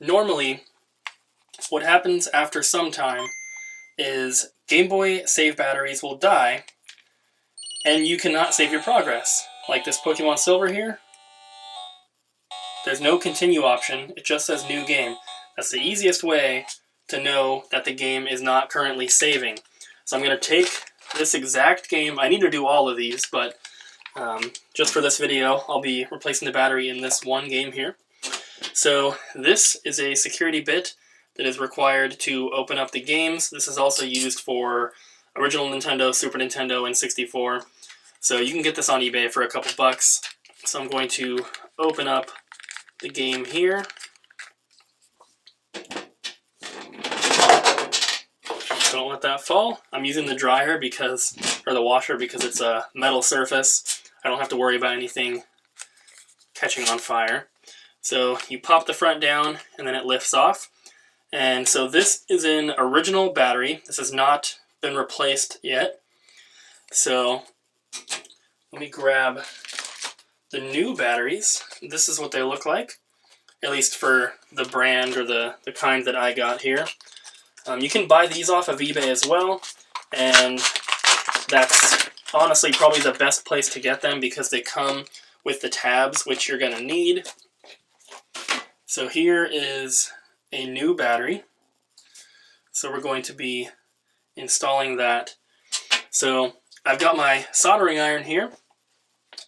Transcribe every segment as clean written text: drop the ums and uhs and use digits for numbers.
normally what happens after some time is Game Boy save batteries will die and you cannot save your progress. Like this Pokemon Silver here, there's no continue option, it just says new game. That's the easiest way to know that the game is not currently saving. So I'm going to take this exact game, I need to do all of these, but just for this video I'll be replacing the battery in this one game here. So this is a security bit that is required to open up the games. This is also used for original Nintendo, Super Nintendo, and 64. So you can get this on eBay for a couple bucks. So I'm going to open up the game here. Don't let that fall. I'm using the dryer because, or the washer, because it's a metal surface. I don't have to worry about anything catching on fire. So you pop the front down and then it lifts off. And so this is an original battery. This has not been replaced yet. So let me grab the new batteries. This is what they look like, at least for the brand or the kind that I got here. You can buy these off of eBay as well, and that's honestly probably the best place to get them because they come with the tabs, which you're going to need. So here is a new battery. So we're going to be installing that. So I've got my soldering iron here,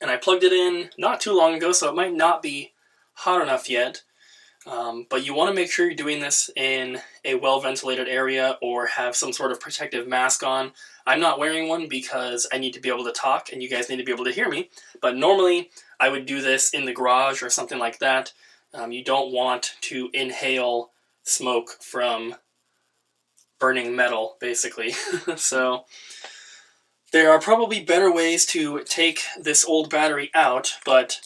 and I plugged it in not too long ago, so it might not be hot enough yet. But you want to make sure you're doing this in a well-ventilated area or have some sort of protective mask on. I'm not wearing one because I need to be able to talk and you guys need to be able to hear me. But normally I would do this in the garage or something like that. You don't want to inhale smoke from burning metal, basically. So there are probably better ways to take this old battery out, but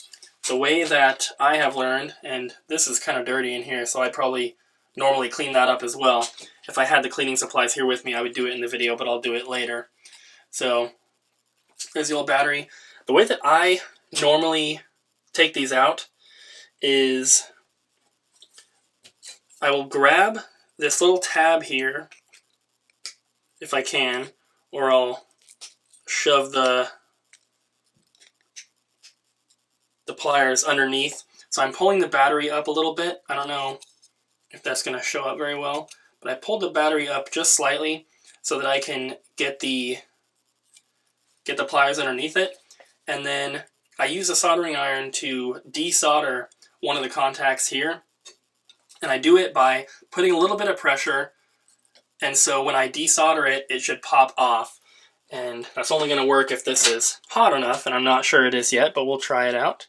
the way that I have learned, and this is kind of dirty in here, so I'd probably normally clean that up as well. If I had the cleaning supplies here with me, I would do it in the video, but I'll do it later. So there's the old battery. The way that I normally take these out is I will grab this little tab here, if I can, or I'll shove the pliers underneath. So I'm pulling the battery up a little bit. I don't know if that's going to show up very well, but I pulled the battery up just slightly so that I can get the pliers underneath it. And then I use a soldering iron to desolder one of the contacts here. And I do it by putting a little bit of pressure, and so when I desolder it, it should pop off. And that's only going to work if this is hot enough, and I'm not sure it is yet, but we'll try it out.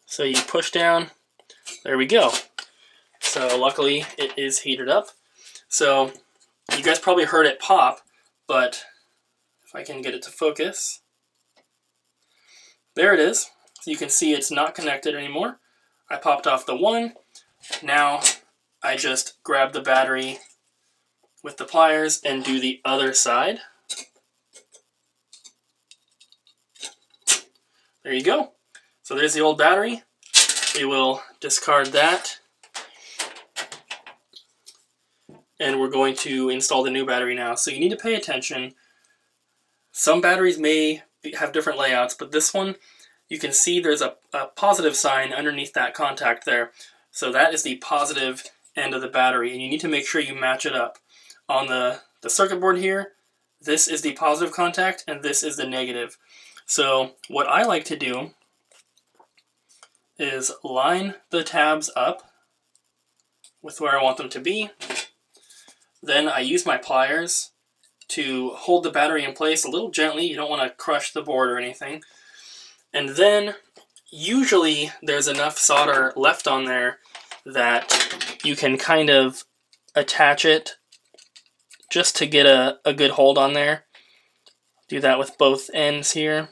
So you push down, there we go. So luckily it is heated up. So you guys probably heard it pop, but if I can get it to focus, there it is. So you can see it's not connected anymore. I popped off the one. Now I just grab the battery with the pliers and do the other side. There you go. So there's the old battery. We will discard that. And we're going to install the new battery now. So you need to pay attention. Some batteries may have different layouts, but this one, you can see there's a positive sign underneath that contact there. So that is the positive end of the battery, and you need to make sure you match it up. On the circuit board here, this is the positive contact, and this is the negative. So what I like to do is line the tabs up with where I want them to be. Then I use my pliers to hold the battery in place a little gently. You don't want to crush the board or anything. And then usually there's enough solder left on there that you can kind of attach it just to get a good hold on there. Do that with both ends here.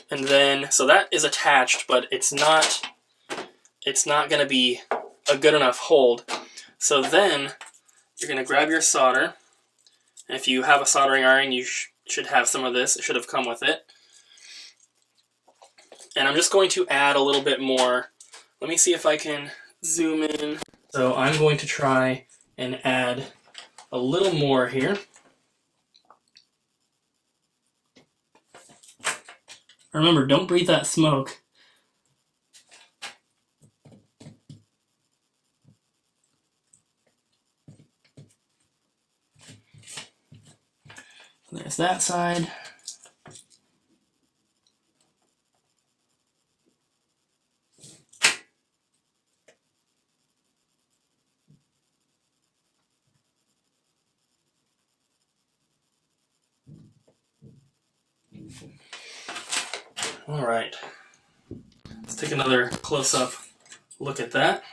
And then, so that is attached, but it's not going to be a good enough hold. So then you're going to grab your solder, and if you have a soldering iron, you should have some of this. It should have come with it. And I'm just going to add a little bit more. Let me see if I can zoom in. So I'm going to try and add a little more here. Remember, don't breathe that smoke. There's that side. All right, let's take another close-up look at that.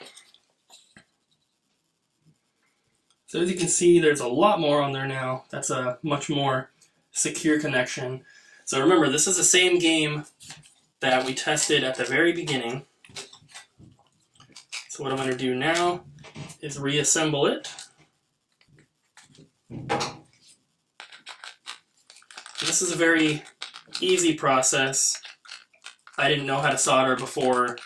So as you can see, there's a lot more on there now. That's a much more secure connection. So remember, this is the same game that we tested at the very beginning. So what I'm going to do now is reassemble it. This is a very easy process. I didn't know how to solder before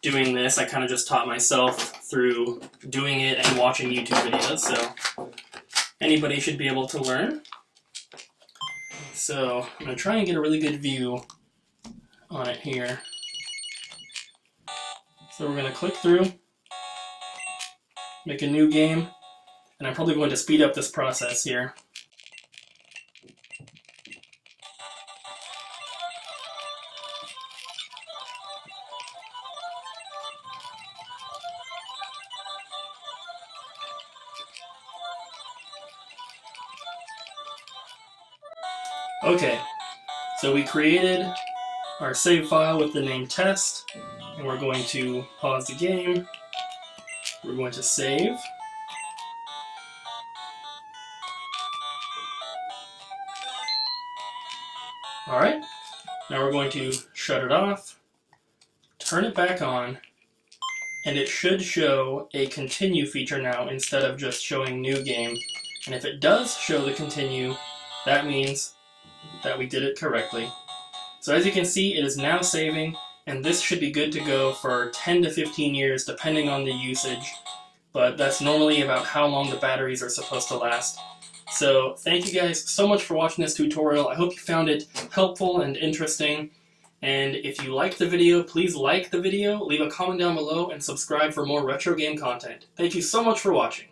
doing this. I kind of just taught myself through doing it and watching YouTube videos, so anybody should be able to learn. So I'm going to try and get a really good view on it here. So we're going to click through, make a new game, and I'm probably going to speed up this process here. Okay, so we created our save file with the name test, and we're going to pause the game. We're going to save. Alright, now we're going to shut it off, turn it back on, and it should show a continue feature now instead of just showing new game. And if it does show the continue, that means that we did it correctly. So as you can see, it is now saving, and this should be good to go for 10 to 15 years depending on the usage, but that's normally about how long the batteries are supposed to last. So thank you guys so much for watching this tutorial. I hope you found it helpful and interesting, and if you liked the video, please like the video, leave a comment down below, and subscribe for more retro game content. Thank you so much for watching.